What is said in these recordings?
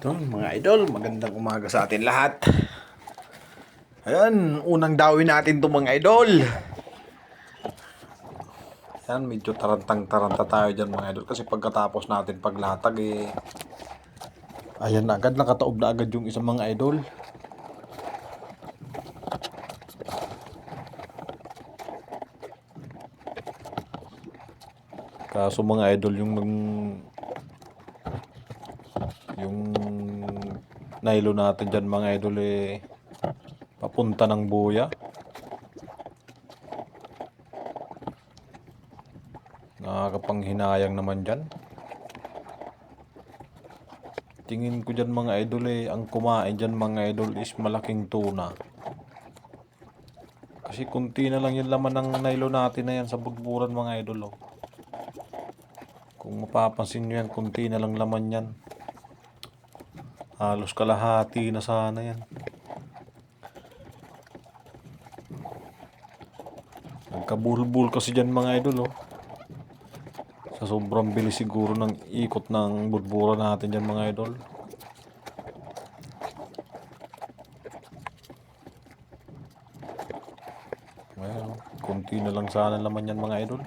Ito, mga idol, magandang umaga sa atin lahat. Ayan, unang dawin natin to mga idol. Ayan, medyo tarantang-taranta tayo dyan mga idol. Kasi pagkatapos natin paglatag ayan na agad, nakataob na agad yung isang mga idol. Kaso mga idol, yung nylon natin dyan mga idol papunta ng buya. Nakakapanghinayang naman dyan. Tingin ko dyan mga idol ang kumain dyan mga idol is malaking tuna. Kasi kunti na lang yung laman ng nylon natin na yan sa budburan mga idol. Kung mapapansin nyo yan, kunti na lang laman yan. Halos kalahati na sana yan. Nagkabulbul kasi dyan mga idol. Sa sobrang bilis siguro ng ikot ng budburan natin dyan mga idol. Ayan, kunti na lang sana laman yan mga idol.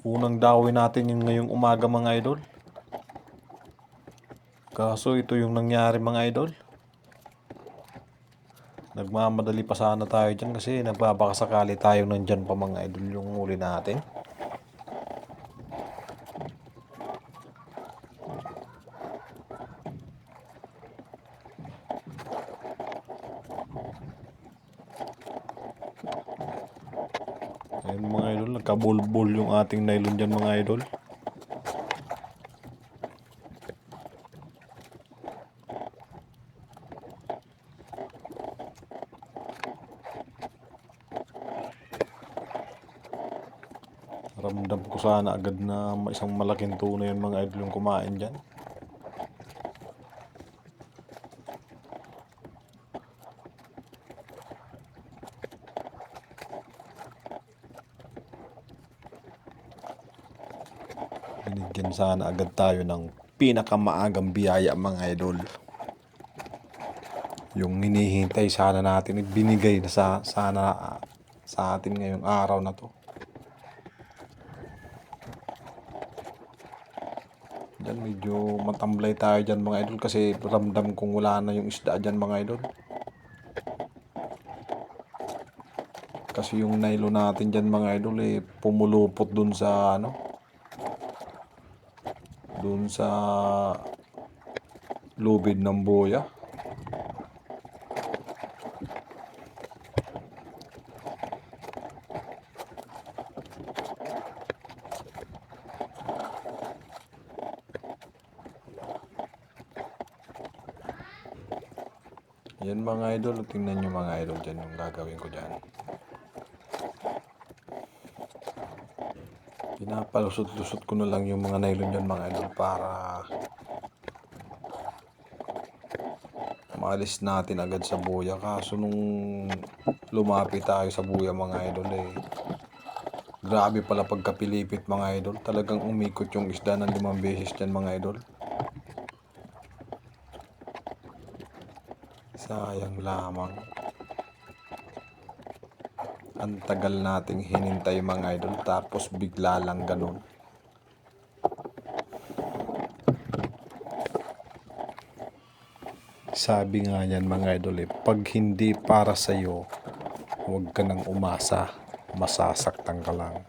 Unang dawin natin yung ngayong umaga mga idol. Kaso ito yung nangyari mga idol. Nagmamadali pa sana tayo dyan kasi nagbabakasakali tayo nandyan pa mga idol yung huli natin. Ayun mga idol, nagkabulbul yung ating nylon dyan mga idol. Ramdam ko sana agad na isang malaking tuna yun mga idol yung kumain dyan. Binigyan sana agad tayo ng pinakamaagang biyaya mga idol. Yung hinihintay sana natin ibinigay na sana sa atin ngayong araw na to. Diyan medyo matamblay tayo dyan mga idol kasi ramdam kong wala na yung isda dyan mga idol. Kasi yung nylon natin dyan mga idol pumulupot dun sa dun sa lubid ng buya. Yan mga idol, tingnan nyo mga idol dyan yung gagawin ko dyan. Pinapalusot-lusot ko na lang yung mga nylon dyan mga idol para maalis natin agad sa buya. Kaso nung lumapit tayo sa buya mga idol grabe pala pagkapilipit mga idol. Talagang umikot yung isda ng 5 beses dyan mga idol. Sayang lamang. Ang tagal nating hinintay mga idol tapos bigla lang ganun. Sabi nga yan mga idol pag hindi para sa'yo, huwag ka nang umasa. Masasaktan ka lang.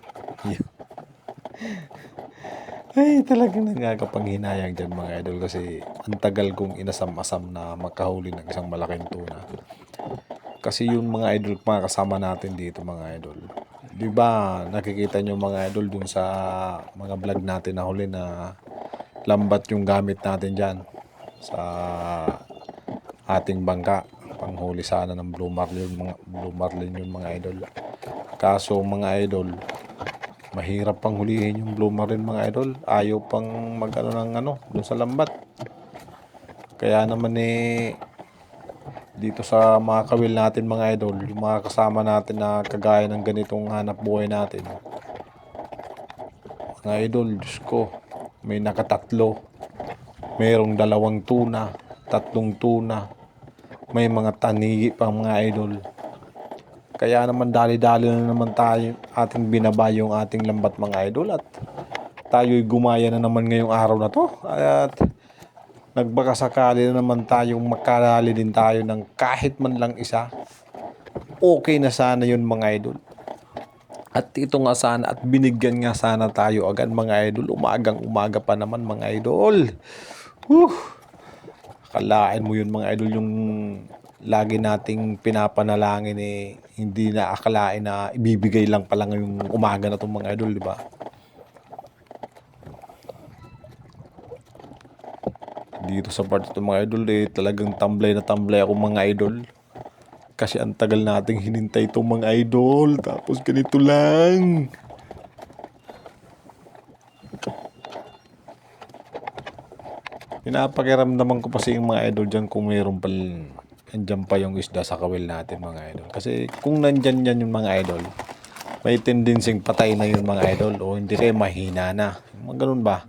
Ay, talagang nagkakapanghinayang dyan mga idol kasi ang tagal kong inasam-asam na makahuli ng isang malaking tuna. Kasi yung mga idol, mga kasama natin dito mga idol. Di ba nakikita nyo mga idol dun sa mga vlog natin na huli na lambat yung gamit natin dyan sa ating bangka. Panghuli sana ng blue marlin yung mga idol. Kaso mga idol, mahirap pang hulihin yung blue marlin mga idol. Ayaw pang magano ng dun sa lambat. Kaya naman dito sa mga kawil natin mga idol, yung mga kasama natin na kagaya ng ganitong hanap buhay natin. Mga idol, Diyos ko, may nakatatlo. mayroong 2 tuna, 3 tuna, may mga tanigi pa mga idol. Kaya naman dali-dali na naman tayo ating binaba yung ating lambat mga idol, at tayo'y gumaya na naman ngayong araw na to, at nagbakasakali na naman tayong makalali din tayo ng kahit man lang isa. Okay na sana yun mga idol. At ito nga sana, at binigyan nga sana tayo agad mga idol. Umagang umaga pa naman mga idol. Kalain mo yun mga idol, yung lagi nating pinapanalangin hindi na akalain na ibibigay lang pala ngayong umaga na itong mga idol, di ba? Dito sa part ito mga idol, talagang tamblay na tamblay ako mga idol. Kasi ang tagal nating hinintay itong mga idol. Tapos ganito lang. Pinapakiramdaman ko pa yung mga idol dyan kung mayroon pa, andyan pa yung isda sa kawil natin mga idol. Kasi kung nandyan yan yung mga idol, may tendency patay na yun mga idol. O hindi kayo mahina na. Mga ganun ba?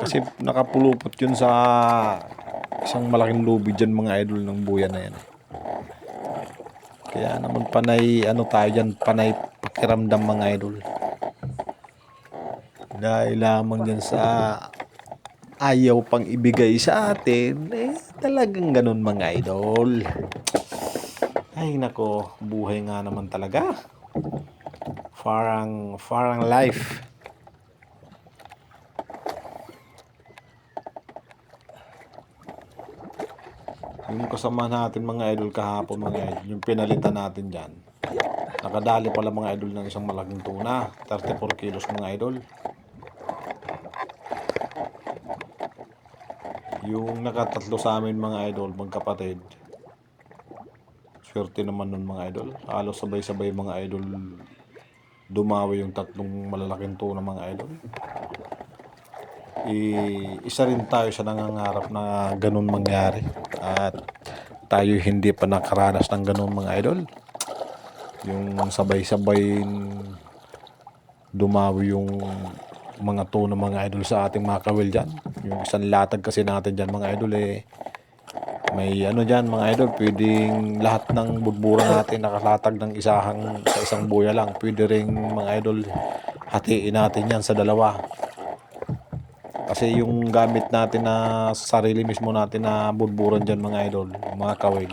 Kasi nakapulupot yun sa isang malaking lubid dyan mga idol ng buya na yan. Kaya naman panay tayo dyan, panay pakiramdam mga idol. Dahil lamang dyan sa ayaw pang ibigay sa atin, talagang ganun mga idol. Ay nako, buhay nga naman talaga. Farang life. Yung kasama natin mga idol kahapon mga idol, yung pinalitan natin dyan, nakadali pala mga idol ng isang malaking tuna, 34 kilos mga idol. Yung nakatatlo sa amin mga idol, magkapatid, swerte naman nun mga idol. Halos sabay-sabay mga idol dumawi yung 3 malalaking tuna mga idol. Isa rin tayo sa nangangarap na ganun mangyari, at tayo hindi pa nakaranas ng ganun mga idol. Yung sabay-sabay dumawi yung mga tuna mga idol sa ating mga kawil dyan. Yung isang latag kasi natin dyan mga idol, may dyan mga idol, pwedeng lahat ng budbura natin nakalatag ng sa isang buya lang. Pwede ring mga idol hatiin natin yan sa 2. Kasi yung gamit natin na sarili mismo natin na budburan dyan mga idol, mga kawil,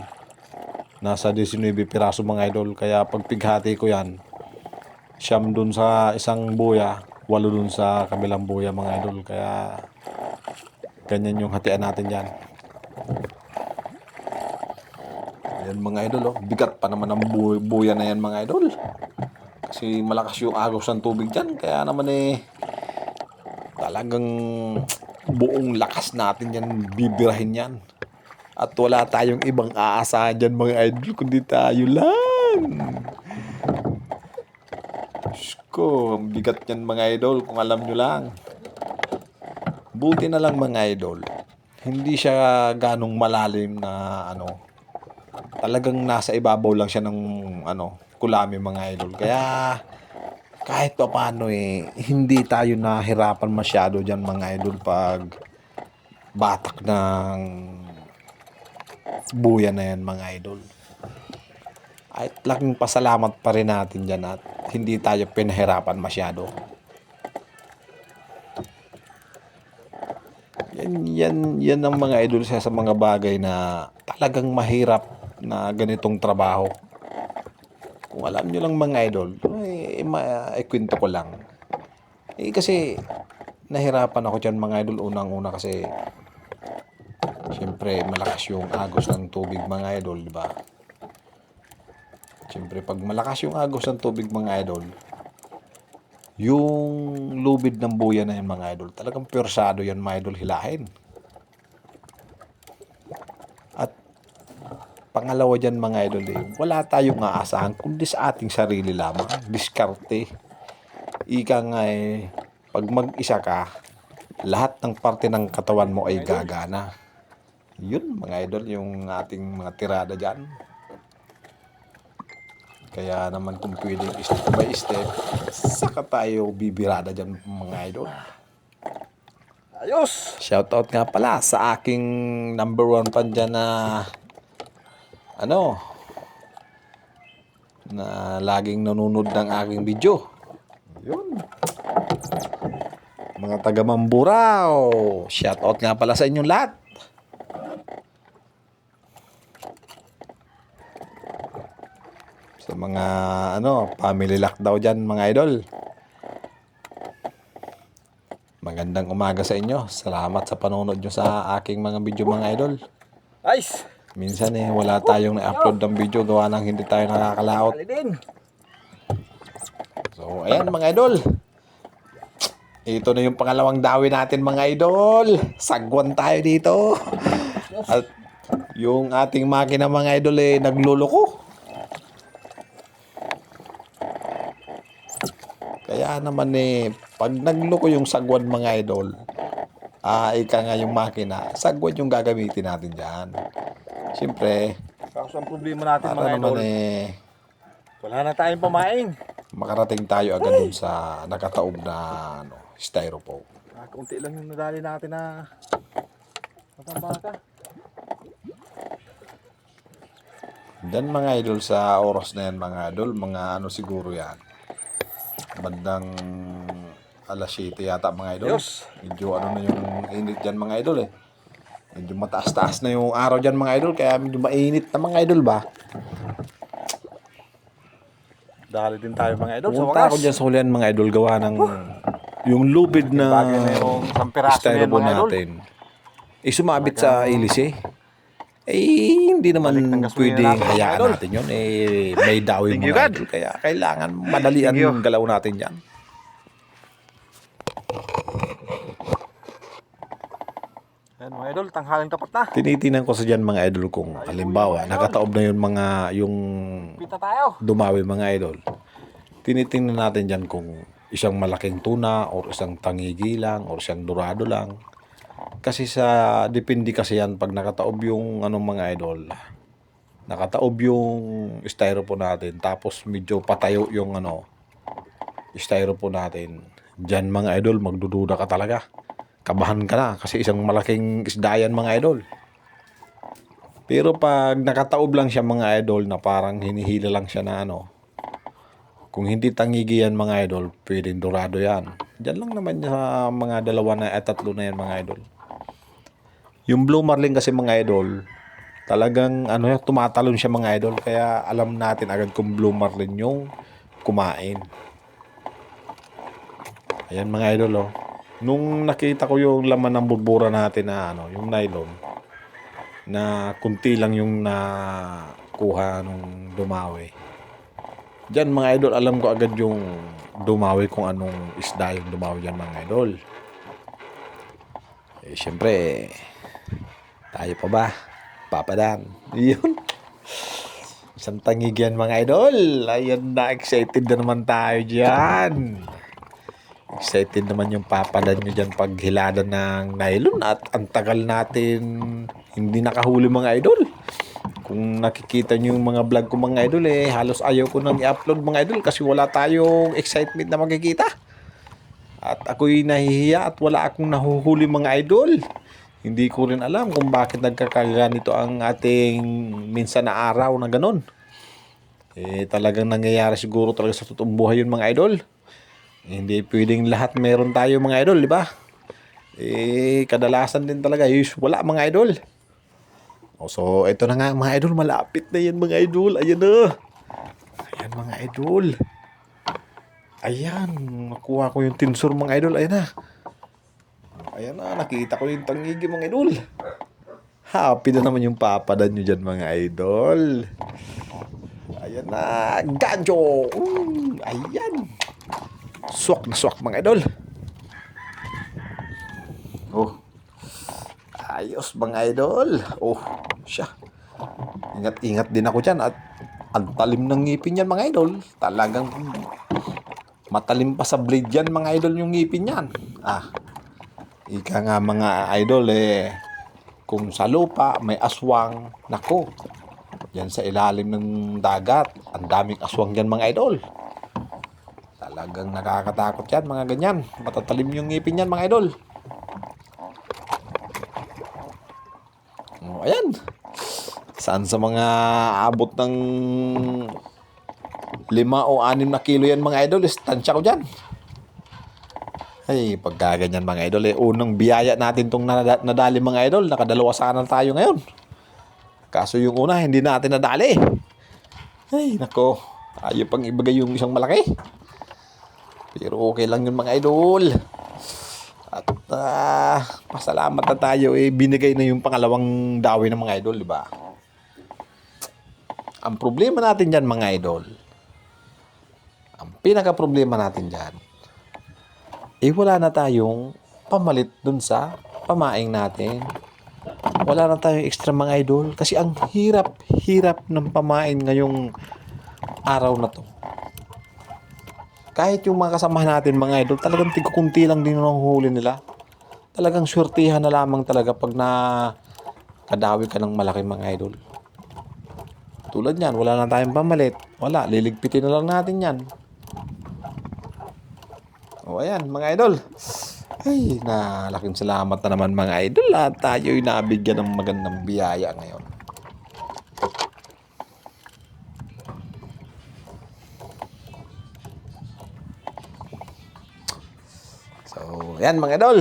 nasa 19 piraso mga idol. Kaya pag pighati ko yan, 9 dun sa isang buya, 8 dun sa kabilang buya mga idol. Kaya ganyan yung hatian natin dyan. Ayan mga idol, bigat pa naman ang buya na yan mga idol. Kasi malakas yung agos ng tubig dyan. Kaya naman talagang buong lakas natin yan bibirahin yan. At wala tayong ibang aasahan dyan mga idol, kundi tayo lang. Diyos ko, ang bigat yan mga idol, kung alam nyo lang. Buti na lang mga idol, hindi siya ganong malalim na talagang nasa ibabaw lang siya ng kulami mga idol. Kaya kahit pa paano hindi tayo nahirapan masyado dyan mga idol pag batak ng buya na yan mga idol. At laking pasalamat pa rin natin dyan at hindi tayo pinahirapan masyado. Yan ang mga idol sa mga bagay na talagang mahirap na ganitong trabaho. Kung alam nyo lang mga idol, ikwento ko lang. Kasi nahirapan ako dyan mga idol unang-una kasi siyempre malakas yung agos ng tubig mga idol, di ba? Siyempre pag malakas yung agos ng tubig mga idol, yung lubid ng buya na yan mga idol, talagang pwersado yan mga idol hilahin. At pangalawa dyan mga idol, wala tayong aasahan kundi sa ating sarili lamang. Diskarte. Ika nga pag mag-isa ka, lahat ng parte ng katawan mo ay gagana. Yun mga idol, yung ating mga tirada dyan. Kaya naman kung pwedeng step by step, saka tayo bibirada dyan mga idol. Ayos! Shoutout nga pala sa aking number 1 fan dyan na na laging nanonood ng aking video. Yun. Mga taga Mamburao. Shoutout nga pala sa inyong lahat. Sa mga family lockdown dyan mga idol. Magandang umaga sa inyo. Salamat sa panonood nyo sa aking mga video mga idol. Nice! Minsan wala tayong na-upload ng video gawa ng hindi tayo nakakalaot. Ali din! So ayan mga idol. Ito na yung pangalawang dawi natin mga idol. Sagwan tayo dito. At yung ating makina mga idol nagluloko. Kaya naman pag nagloko yung sagwan mga idol, ika nga yung makina, sagwan yung gagamitin natin dyan. Siyempre, Kaso ang problema natin para mga naman idol, wala na tayong pamain. makarating tayo agad dun sa nakataob na styrofoam. Kaunti lang yung nadali natin na matambaka. Then mga idol sa oras na yan mga idol, mga siguro yan. Bandang alas 7 yata mga idol. Diyos. Medyo na yung init dyan mga idol Medyo mataas-taas na yung araw dyan mga idol, kaya medyo mainit na mga idol ba. Dali din tayo mga idol. Pumunta ako dyan sa hulihan mga idol, gawa ng yung lubid na bagay na yung isang piraso na yan, styrofoam mga idol. natin. Sumabit sa ilis hindi naman Balik ng gasolina pwedeng natin, mga hayaan idol. natin yun. May dawi Thank you, mga God. idol, kaya kailangan madalian Thank you. yung galaw natin dyan. Ayan mga idol, tanghaling tapat na. Tinitinan ko sa dyan mga idol kung halimbawa nakataob na yung Pita tayo. dumawi mga idol. Tinitingnan natin dyan kung isang malaking tuna or isang tangigi lang or isang dorado lang. Kasi depende kasi yan pag nakataob yung mga idol. Nakataob yung styrofoam natin tapos medyo patayo yung styrofoam natin. Dyan mga idol, magdududa ka talaga. Kabahan ka na kasi isang malaking isda yan mga idol. Pero pag nakataob lang siya mga idol na parang hinihila lang siya na kung hindi tangigi yan mga idol, pwedeng dorado yan. Diyan lang naman sa mga dalawa na tatlo na yan mga idol. Yung blue marlin kasi mga idol, talagang tumatalon siya mga idol, kaya alam natin agad kung blue marlin yung kumain. Ayan mga idol Nung nakita ko yung laman ng burbura natin na yung nylon, na kunti lang yung nakuha nung dumawi. Diyan mga idol, alam ko agad yung dumawi kung anong isda yung dumawi dyan mga idol. Siyempre, tayo pa ba? Papadan. Yun. Isang tangig yan mga idol. Ayan na, excited na naman tayo dyan. Excited naman yung papadan nyo dyan pag hiladan ng nylon at ang tagal natin hindi nakahuli mga idol. Kung nakikita nyo yung mga vlog ko mga idol halos ayaw ko nang i-upload mga idol kasi wala tayong excitement na makikita. At ako'y nahihiya at wala akong nahuhuli mga idol. Hindi ko rin alam kung bakit nagkakaganito ang ating minsan na araw na ganun. Talagang nangyayari siguro talaga sa totoong buhay yun mga idol. Hindi pwedeng lahat meron tayo mga idol, di ba? Kadalasan din talaga wala mga idol. So ito na nga mga idol, malapit na yan mga idol. Ayan na. Ayan mga idol. Ayan, nakuha ko yung tinsur mga idol. Ayan na. Ayan na, nakita ko yung tangigi mga idol. Happy na naman yung papadan nyo dyan mga idol. Ayan na, ganjo. Ayan. Swak na swak mga idol. Ayos mga idol. Siya. Ingat-ingat din ako dyan. At ang talim ng ngipin yan mga idol. Talagang matalim pa sa blade yan mga idol yung ngipin yan. Ika nga mga idol kung sa lupa may aswang, nako. Yan sa ilalim ng dagat, ang daming aswang yan mga idol. Talagang nakakatakot yan mga ganyan. Matatalim yung ngipin yan mga idol. ayan. Saan sa mga abot ng 5 o 6 na kilo yan mga idol, tansya ko dyan. Ay, pagkaganyan mga idol, unang biyaya natin tong nadali mga idol, nakadalawa sana tayo ngayon. Kaso yung una, hindi natin nadali. Ay, nako, ayaw pang ibigay yung isang malaki. Pero okay lang yun mga idol. At pasalamat na tayo, binigay na yung pangalawang dawi ng mga idol, di ba? Ang problema natin dyan mga idol, ang pinaka problema natin dyan, wala na tayong pamalit dun sa pamaing natin. Wala na tayong extra mga idol. Kasi ang hirap ng pamain ngayong araw na to. Kahit yung mga kasamahan natin mga idol, talagang tigkukunti lang din ang huli nila. Talagang swertihan na lamang talaga pag kadawi ka ng malaki mga idol. Tulad yan, wala na tayong pamalit. Wala, liligpitin na lang natin yan. O ayan mga idol. Ay, laking salamat na naman mga idol at tayo'y nabigyan ng magandang biyaya ngayon. So, ayan mga idol.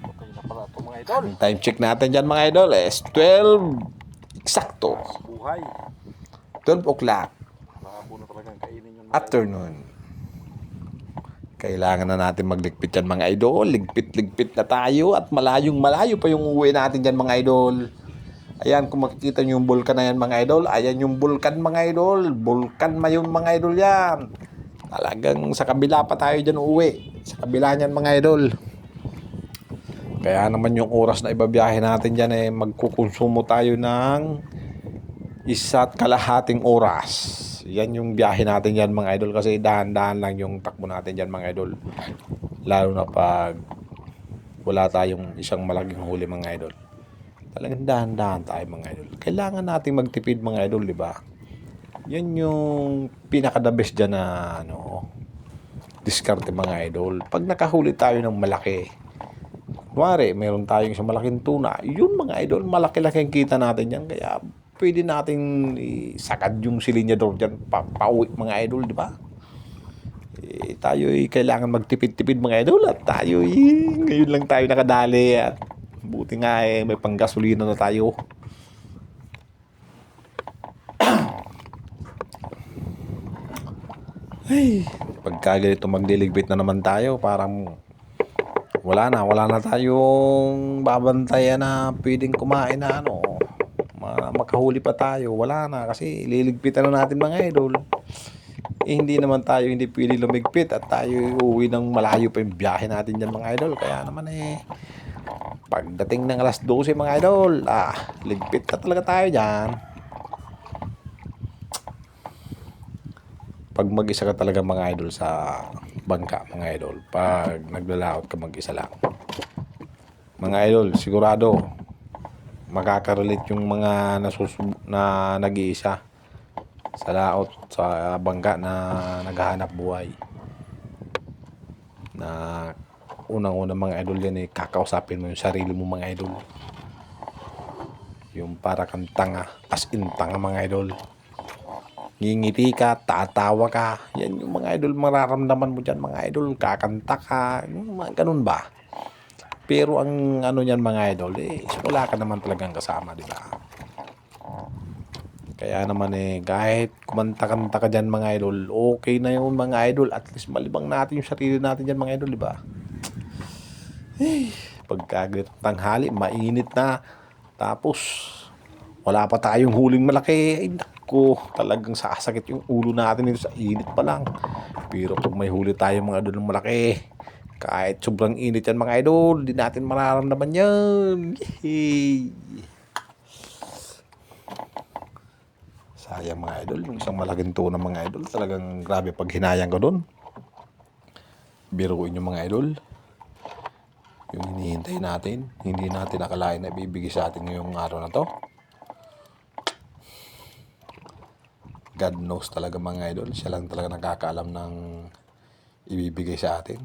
Okay na pala ito mga idol. Ang time check natin dyan mga idol is 12 eksakto. Buhay. 12 o'clock Malabo na talagang kainin yun. afternoon. Kailangan na natin magligpit yan mga idol. Ligpit na tayo at malayo pa yung uwi natin dyan mga idol. Ayan, kung makikita nyo yung vulkan na yan mga idol. Ayan yung vulkan mga idol. Vulkan mayon mga idol yan. Talagang sa kabila pa tayo dyan uwi. Sa kabila niyan mga idol. Kaya naman yung oras na ibabiyahe natin dyan magkukonsumo tayo ng 1.5 oras. Yan yung biyahe natin dyan mga idol. Kasi dahan-dahan lang yung takbo natin dyan mga idol. Lalo na pag wala tayong isang malaking huli mga idol. Talagang dahan-dahan tayo mga idol. Kailangan natin magtipid mga idol, di ba? Yan yung pinaka-the best dyan na diskarte mga idol. Pag nakahuli tayo ng malaki, kunwari, meron tayong isang malaking tuna, yun mga idol, malaki-laki ang kita natin yan. Kaya pwede natin isakad yung silinyador dyan, pauwi mga idol, di ba? Tayo'y kailangan magtipid-tipid mga idol at tayo'y ngayon lang tayo nakadali at buti nga may panggasolina na tayo. Ay, pagka ganito magliligpit na naman tayo, parang wala na tayong babantayan na pwedeng kumain na makahuli pa tayo. Wala na kasi liligpitan na natin mga idol. Hindi naman tayo hindi pwede lumigpit at tayo uuwi ng malayo pa yung biyahe natin dyan mga idol. Kaya naman pagdating ng alas 12 mga idol, ligpit na talaga tayo dyan. Pag mag-isa ka talaga mga idol sa bangka mga idol, pag naglalaot ka mag-isa lang mga idol, sigurado makaka-relate yung mga na nag-iisa sa laot sa bangka na naghahanap buhay. Na unang-una mga idol yan kakausapin mo yung sarili mo mga idol. Yung para kang tanga, as in tanga mga idol. Ngingiti ka, tatawa ka. Yan yung mga idol mararamdaman mo dyan mga idol. Kakanta ka, yung mga ganun ba? Pero ang niyan mga idol, wala ka naman talagang kasama, di ba? Kaya naman kahit kumanta-kanta ka dyan mga idol, okay na yun mga idol. At least malibang natin yung sarili natin dyan mga idol, di ba? Pagkagat tanghali, mainit na. Tapos, wala pa tayong huling malaki. Ay, naku, talagang sasakit yung ulo natin sa init pa lang. Pero pag may huli tayo mga idol ng malaki, kahit sobrang init yan mga idol, di natin mararamdaman yan. Yay! Sayang mga idol, yung isang malaking tuna mga idol, talagang grabe pag hinayang ko doon. Biruin yung mga idol. Yung hinihintay natin, hindi natin nakalain na ibibigay sa atin ngayong araw na to. God knows talaga mga idol, siya lang talaga nakakaalam ng ibibigay sa atin.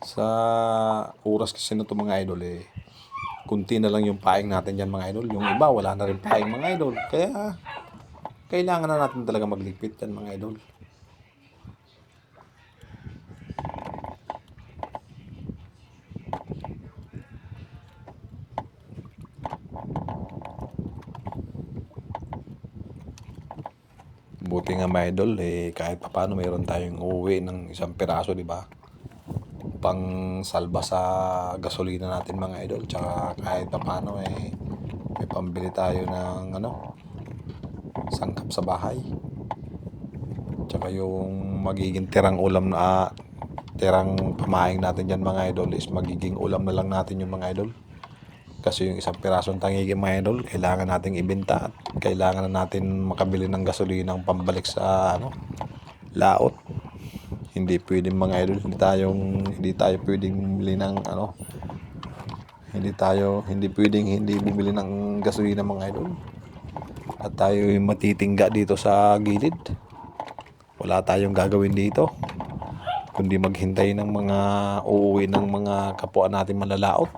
Sa oras kasi na to mga idol kunti na lang yung paing natin dyan mga idol. Yung iba wala na rin paing mga idol. Kaya kailangan na natin talaga magligpit yan mga idol. Buti nga mga idol kahit paano mayroon tayong uuwi ng isang piraso, di ba? Pang salba sa gasolina natin mga idol. Tsaka kahit paano may pambili tayo ng sangkap sa bahay. Tsaka yung magiging tirang ulam na tirang pamaing natin dyan mga idol is magiging ulam na lang natin yung mga idol. Kasi yung isang pirasong tangigi mga idol, kailangan nating ibenta at kailangan na natin makabili ng gasolina ng pambalik sa laot. Hindi pwedeng mga idol, hindi tayo pwedeng bumili ng hindi pwedeng hindi bumili ng gasolina mga idol. At tayo matitingga dito sa gilid. Wala tayong gagawin dito kundi maghintay ng mga uuwi ng mga kapwa natin malalaot.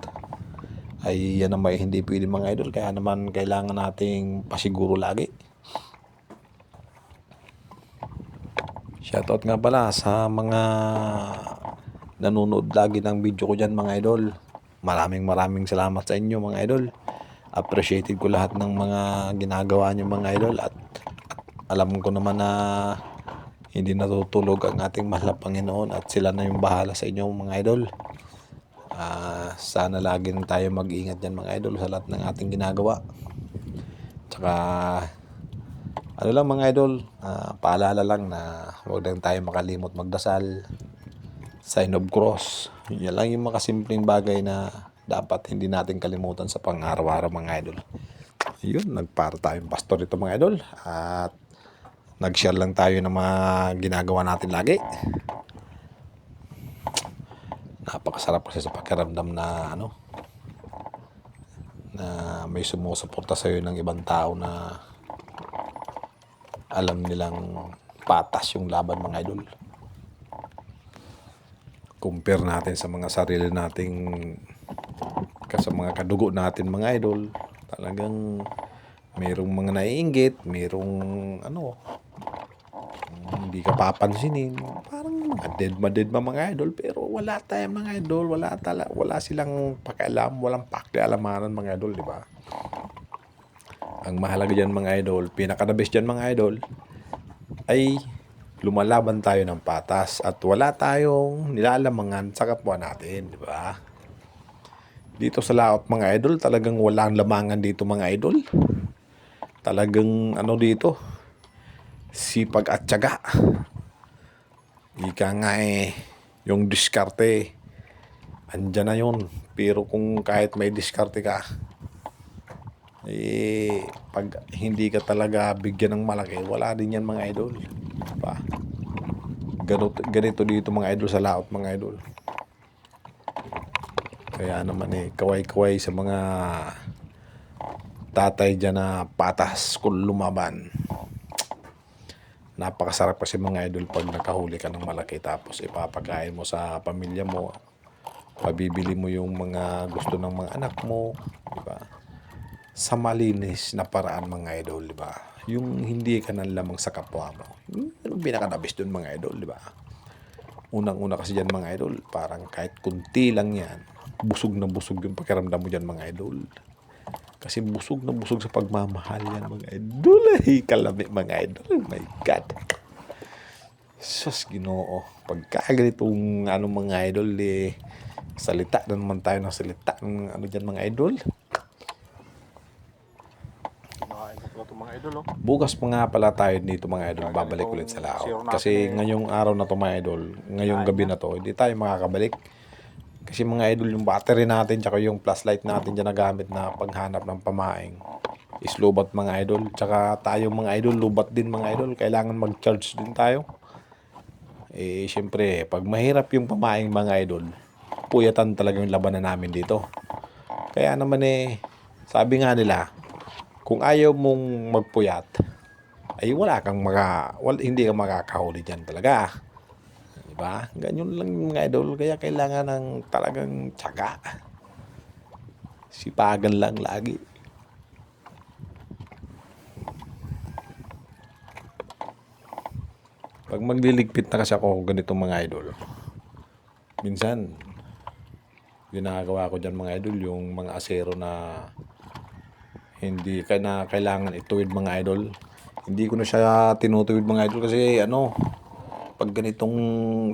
Ay yan ang hindi pwede mga idol. Kaya naman kailangan nating pasiguro lagi. Shoutout nga pala sa mga nanonood lagi ng video ko dyan mga idol. Maraming salamat sa inyo mga idol. Appreciated ko lahat ng mga ginagawa nyo mga idol. At alam ko naman na hindi natutulog ang ating mahal na Panginoon. At sila na yung bahala sa inyo mga idol. Sana lagi tayo mag-ingat dyan mga idol sa lahat ng ating ginagawa. Tsaka lang mga idol, paalala lang na huwag lang tayo makalimot magdasal, sign of cross. Yan lang yung makasimpleng bagay na dapat hindi natin kalimutan sa pang-araw-araw mga idol. Yun, nagpara tayong pastor ito mga idol. At nag-share lang tayo ng mga ginagawa natin lagi. Napakasarap kasi sa pakiramdam na na may sumusuporta sa iyo ng ibang tao na alam nilang patas yung laban mga idol. Compare natin sa mga sarili nating sa mga kadugo natin mga idol. Talagang mayroong mga naiinggit, mayroong hindi ka papansinin. Parang maded mga idol. Pero wala tayong mga idol. Wala silang pakialam. Walang pakialamanan mga idol, di ba? Ang mahalaga dyan mga idol, pinaka-the best dyan mga idol, ay lumalaban tayo ng patas at wala tayong nilalamangan sa kapwa natin, di ba? Dito sa laot mga idol, talagang walang lamangan dito mga idol. Talagang dito, sipag at tiyaga. Ika nga yung diskarte, andyan na yun. Pero kung kahit may diskarte ka, pag hindi ka talaga bigyan ng malaki, wala din yan mga idol. Diba? Ganito dito mga idol sa laot mga idol. Kaya naman kaway-kaway sa mga tatay dyan na patas kung lumaban. Napakasarap kasi mga idol pag nakahuli ka ng malaki tapos ipapakain mo sa pamilya mo. Pabibili mo yung mga gusto ng mga anak mo, di ba? Sa malinis na paraan mga idol, di ba? Yung hindi ka nanlamang sa kapwa mo. Yung pinaka-nabis dun mga idol, di ba? Unang-una kasi dyan mga idol, parang kahit kunti lang yan, busog na busog yung pakiramdam mo dyan mga idol. Kasi busog na busog sa pagmamahal yan mga idol. Kalami mga idol. Oh my God. Sus, Ginoo. Pagka ganitong mga idol salita na naman tayo ng salita ng dyan mga idol. Mga idol, Bukas pa nga pala tayo dito mga idol. Babalik ulit sa laot. Kasi ngayong araw na to mga idol, ngayong gabi na to, hindi tayo makakabalik. Kasi mga idol, yung battery natin tsaka yung flashlight natin dyan na gamit na paghanap ng pamaing is lubat mga idol. Tsaka tayo mga idol, lubat din mga idol. Kailangan mag-charge din tayo. Siyempre, pag mahirap yung pamaing mga idol, puyatan talaga yung labanan namin dito. Kaya naman sabi nga nila, kung ayaw mong magpuyat, ay hindi ka makakahuli dyan talaga. Diba? Ganyan lang yung mga idol. Kaya kailangan ng talagang tiyaga. Sipagan lang lagi. Pag magliligpit na kasi ako ganito mga idol, minsan ginagawa ko dyan mga idol yung mga asero na hindi na kailangan ituwid mga idol. Hindi ko na siya tinutuwid mga idol kasi pag ganitong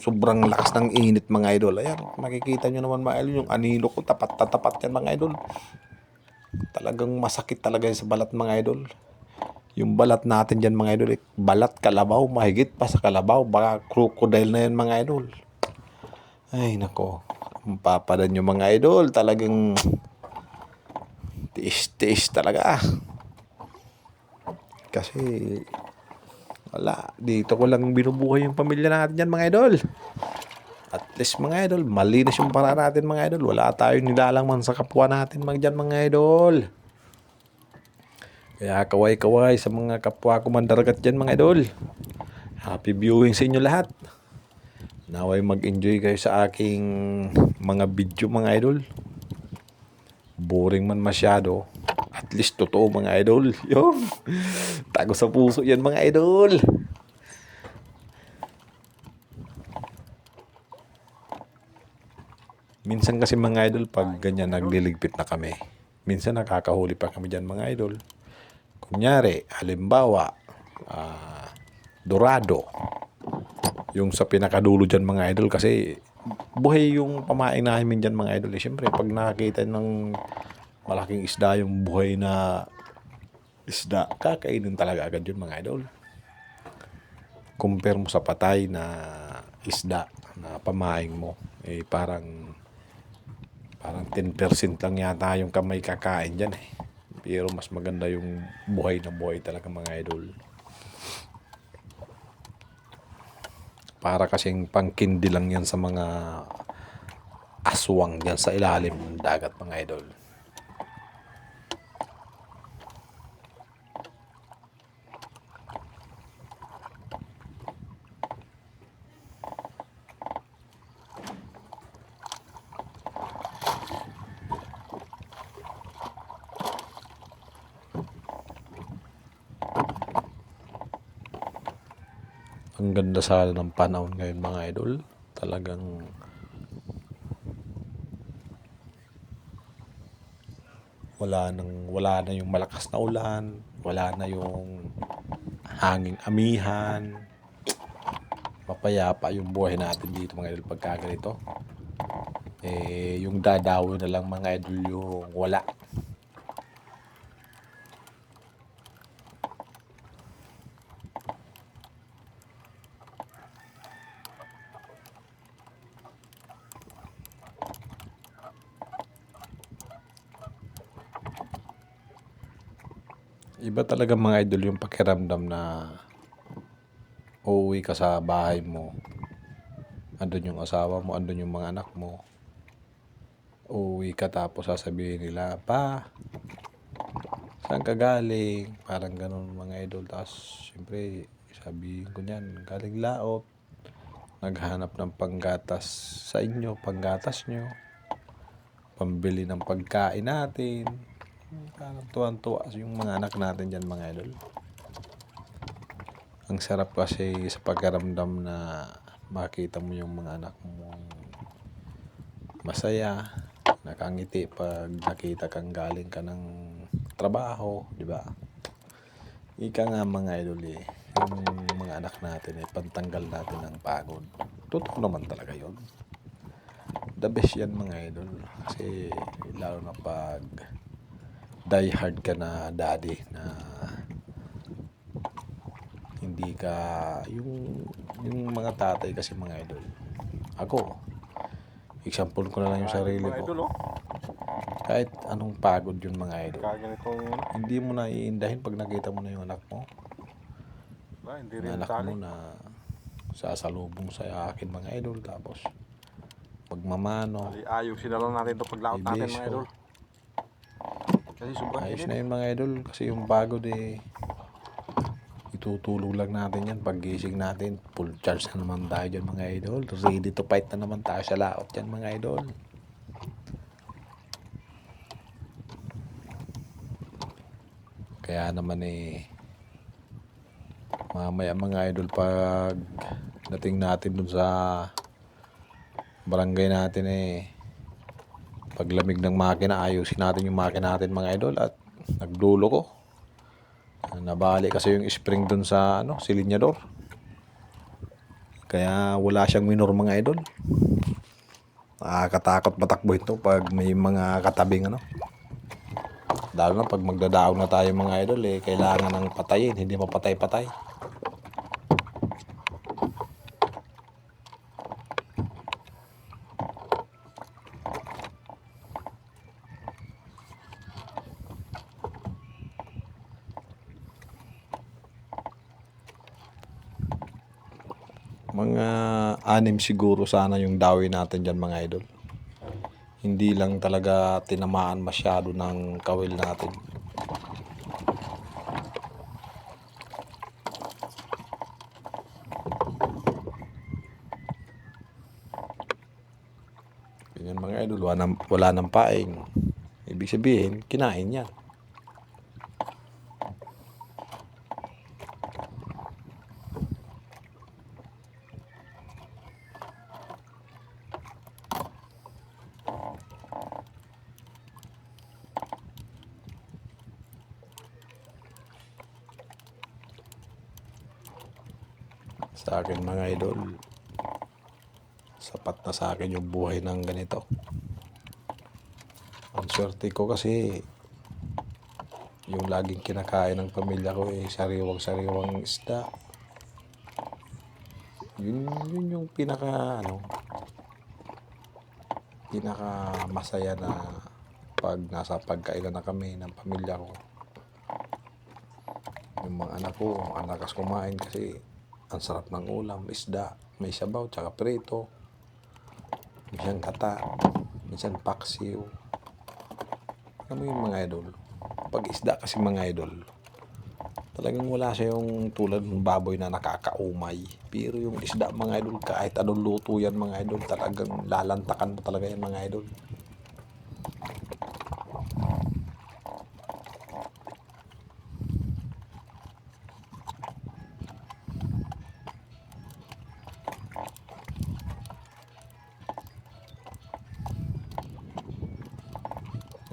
sobrang lakas ng init mga idol, ayan, makikita nyo naman mga idol, yung anino ko tapat na tapat yan mga idol. Talagang masakit talaga yan sa balat mga idol. Yung balat natin dyan mga idol, balat kalabaw, mahigit pa sa kalabaw, baka crocodile na yan mga idol. Ay nako, papadan yung mga idol, talagang tiis-tiis talaga. Kasi wala, dito ko lang binubuhay yung pamilya natin dyan mga idol. At least mga idol, malinis yung para natin mga idol. Wala tayong nilalang sa kapwa natin dyan mga idol. Kaya kaway-kaway sa mga kapwa ko mandaragat dyan mga idol. Happy viewing sa inyo lahat. Naway mag-enjoy kayo sa aking mga video mga idol. Boring man masyado, at least totoo mga idol. Yun. Tago sa puso yan mga idol. Minsan kasi mga idol, pag ganyan nagliligpit na kami, minsan nakakahuli pa kami dyan mga idol. Kunyari, halimbawa, dorado. Yung sa pinakadulo dyan mga idol, kasi buhay yung pamain namin dyan mga idol. Siyempre, pag nakakita ng malaking isda, yung buhay na isda, kakainin talaga agad yun mga idol. Compare mo sa patay na isda na pamain mo, parang 10% lang yata yung kamay kakain dyan eh. Pero mas maganda yung buhay na buhay talaga mga idol. Para kasing pangkindi lang yan sa mga aswang dyan sa ilalim ng dagat mga idol. Ang ganda sana ng panahon ngayon mga idol. Talagang wala na yung malakas na ulan, wala na yung hanging amihan. Mapayapa yung buhay natin dito mga idol pagka ganito. Yung dadawo na lang mga idol yung wala. Iba talaga mga idol yung pakiramdam na uuwi ka sa bahay mo. Andun yung asawa mo, andun yung mga anak mo. Uuwi ka tapos sasabihin nila, "Pa, saan ka galing?" Parang ganun mga idol. Tapos siyempre sabihin ko niyan, galing laot. Naghanap ng panggatas sa inyo, panggatas nyo. Pambili ng pagkain natin. Parang tuwan-tuwa yung mga anak natin dyan mga idol. Ang sarap kasi sa pagkaramdam na makita mo yung mga anak mo masaya, nakangiti pag nakita kang galing ka ng trabaho, di ba? Ika nga mga idol yung mga anak natin pantanggal natin ng pagod. Totoo naman talaga yun. The best yan mga idol. Kasi lalo na pag die hard ka na daddy na hindi ka yung mga tatay kasi mga idol. Ako, example ko na lang yung sarili ko. Kahit anong pagod yun mga idol, hindi mo na iindahin pag nakita mo na yung anak mo. Yung anak mo na sasalubong sa akin mga idol, tapos pagmamano, Ayusin na lang natin ito paglaot natin mga idol. Kasi sobrang ayos init. na yun mga idol. Kasi yung pagod Itutulog lang natin yan. Paggising natin, full charge na naman tayo dyan mga idol. Ready to fight na naman tayo sa laot yan mga idol. Kaya naman mamaya mga idol pag dating natin dun sa barangay natin paglamig ng makina, ayusin natin yung makina natin mga idol. At nagdulo ko, nabali kasi yung spring dun sa silinyador, kaya wala siyang minor mga idol. Nakakatakot matakbo ito pag may mga katabing lalo na pag magdadaog na tayo mga idol kailangan ng patayin, hindi mapatay-patay. Mga 6 siguro sana yung dawi natin dyan mga idol. Hindi lang talaga tinamaan masyado ng kawil natin. Ganyan mga idol, wala nang paing. Ibig sabihin, kinain niya. Sa akin mga idol, sapat na sa akin yung buhay ng ganito. Ang swerte ko kasi yung laging kinakain ng pamilya ko sariwang isda. Yun yung pinaka masaya na pag nasa pagkainan na kami ng pamilya ko. Yung mga anak ko, ang lakas kumain kasi ang sarap ng ulam, isda, may sabaw, tsaka prito. Minsan kata, minsan paksiw. Ano yung mga idol? Pag isda kasi mga idol, talagang wala siya yung tulad ng baboy na nakakaumay. Pero yung isda mga idol, kahit anong luto yan mga idol, talagang lalantakan mo talaga yan mga idol.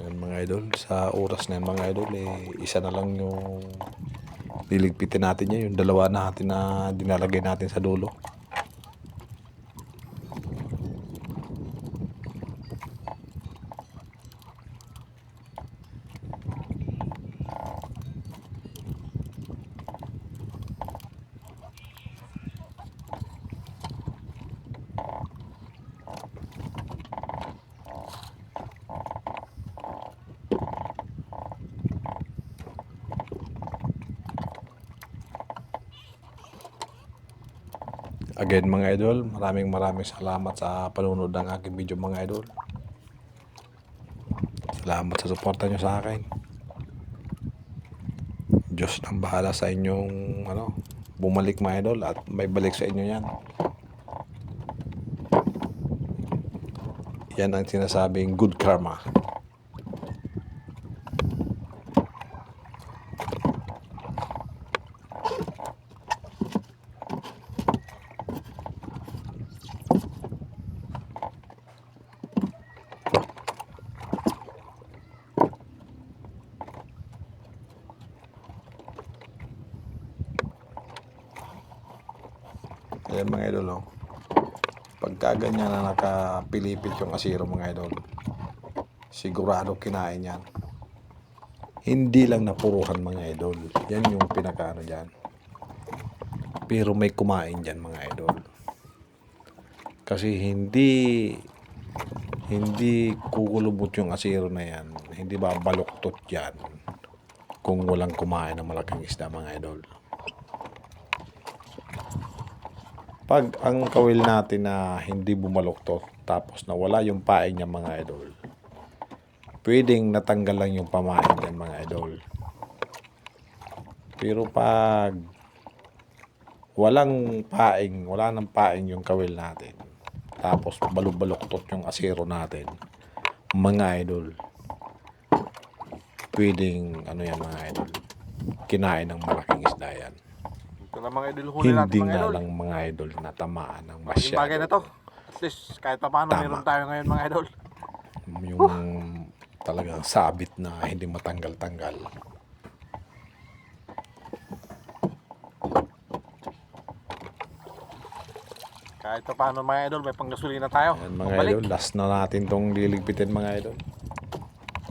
Yan mga idol, sa oras na yan mga idol, isa na lang yung liligpitin natin niya, yung dalawa natin na dinalagay natin sa dulo. Again mga idol, maraming salamat sa panunod ng aking video mga idol. Salamat sa suporta nyo sa akin. Diyos nang bahala sa inyong bumalik mga idol, at may balik sa inyo yan. Yan ang sinasabing good karma. Ayan mga idol, pagka ganyan na nakapilipit yung asiro mga idol, sigurado kinain yan. Hindi lang napuruhan mga idol, yan yung pinakaano dyan. Pero may kumain dyan mga idol. Kasi hindi kukulubot yung asiro na yan, hindi babaluktot yan kung walang kumain ng malaking isda mga idol. Pag ang kawil natin na hindi bumaluktot tapos nawala yung pain niya mga idol, pwedeng natanggal lang yung pamain niyan mga idol. Pero pag Walang paing, wala nang paing yung kawil natin. Tapos balok-baloktot yung asero natin. Mga idol, pwedeng ano yan mga idol, kinain ng malaking isda yan. Ito na mga idol, huli natin Hindi mga nga idol. lang mga idol natamaan ng Malaking bagay na to. masyado. At least kahit pa paano Tama. meron tayo ngayon mga idol. Yung talagang sabit na hindi matanggal-tanggal. Kahit pa paano mga idol, may panggasolina tayo. Ayan mga Pabalik. idol, last na natin tong liligpitin mga idol.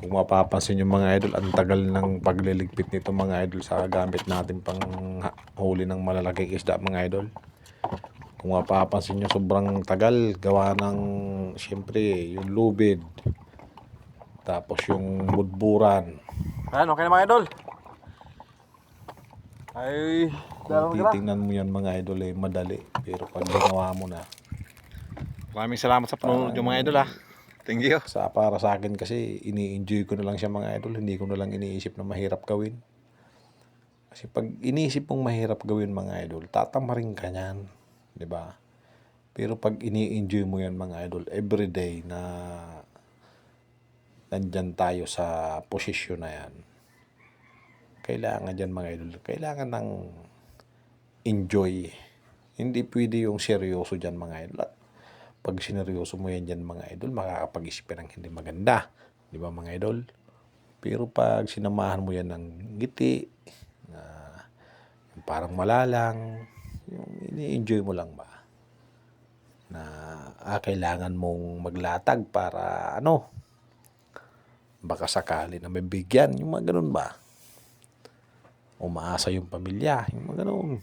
Kung mapapansin yung mga idol, ang tagal ng pagliligpit nito mga idol sa gamit natin pang huli ng malalaking isda mga idol. Kung mapapansin nyo, sobrang tagal gawa ng siyempre yung lubid, tapos yung budburan. Ayan, okay na mga idol. Ay, Kung titingnan mo yan mga idol ay madali, pero pag ginawa mo na, maraming salamat sa panonood yung mga idol ha. Thank you. para sa akin kasi ini-enjoy ko na lang siya mga idol, hindi ko na lang iniisip na mahirap gawin. Kasi pag iniisip mong mahirap gawin mga idol, tatamarin ka niyan, 'di ba? Pero pag ini-enjoy mo yan mga idol, everyday na nandyan tayo sa posisyon na yan, kailangan dyan mga idol, kailangan ng enjoy. Hindi pwede yung seryoso dyan mga idol. At pag sineryoso mo yan dyan mga idol, makakapag-isip ka ng hindi maganda. Di ba mga idol? Pero pag sinamahan mo yan ng ngiti, na yung parang malalang, yung ini-enjoy mo lang ba? Na kailangan mong maglatag para ano, baka sakali na may bigyan, yung mga ganun ba? Umaasa yung pamilya, yung mga ganun.